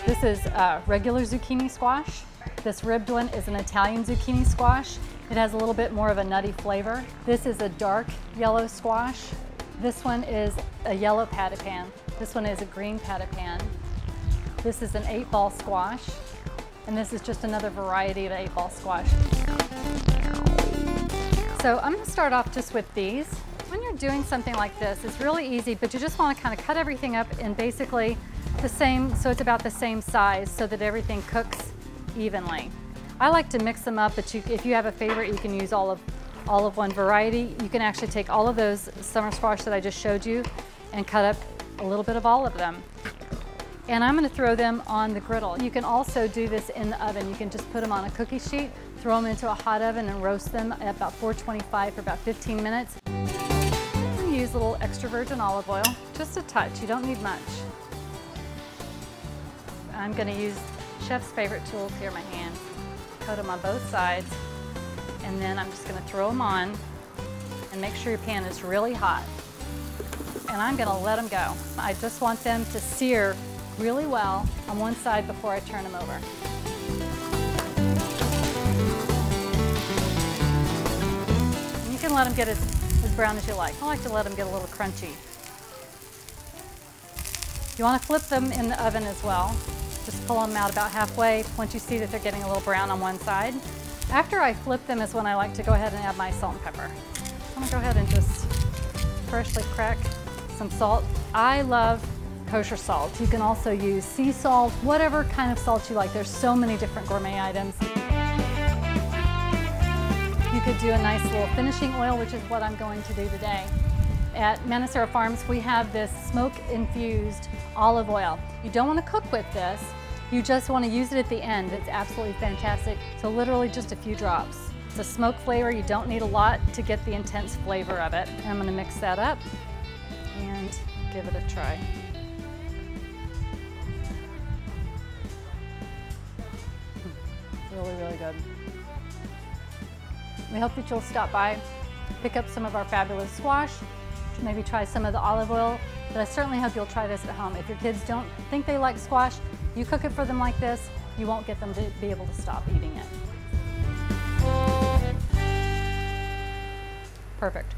This is regular zucchini squash. This ribbed one is an Italian zucchini squash. It has a little bit more of a nutty flavor. This is a dark yellow squash. This one is a yellow patty pan. This one is a green patty pan. This is an 8-ball squash. And this is just another variety of 8-ball squash. So I'm going to start off just with these. When you're doing something like this, it's really easy, but you just want to kind of cut everything up in basically the same, so it's about the same size so that everything cooks evenly. I like to mix them up, but if you have a favorite, you can use all of one variety. You can actually take all of those summer squash that I just showed you and cut up a little bit of all of them. And I'm going to throw them on the griddle. You can also do this in the oven. You can just put them on a cookie sheet, throw them into a hot oven and roast them at about 425 for about 15 minutes. Use a little extra virgin olive oil, just a touch, you don't need much. I'm going to use chef's favorite tools here, my hands. Coat them on both sides, and then I'm just going to throw them on and make sure your pan is really hot. And I'm going to let them go. I just want them to sear really well on one side before I turn them over. And you can let them get as brown as you like. I like to let them get a little crunchy. You want to flip them in the oven as well. Just pull them out about halfway once you see that they're getting a little brown on one side. After I flip them is when I like to go ahead and add my salt and pepper. I'm going to go ahead and just freshly crack some salt. I love kosher salt. You can also use sea salt, whatever kind of salt you like. There's so many different gourmet items. You could do a nice little finishing oil, which is what I'm going to do today. At Manassero Farms, we have this smoke-infused olive oil. You don't want to cook with this. You just want to use it at the end. It's absolutely fantastic. So literally just a few drops. It's a smoke flavor. You don't need a lot to get the intense flavor of it. And I'm going to mix that up and give it a try. Really, really good. We hope that you'll stop by, pick up some of our fabulous squash, maybe try some of the olive oil, but I certainly hope you'll try this at home. If your kids don't think they like squash, you cook it for them like this, you won't get them to be able to stop eating it. Perfect.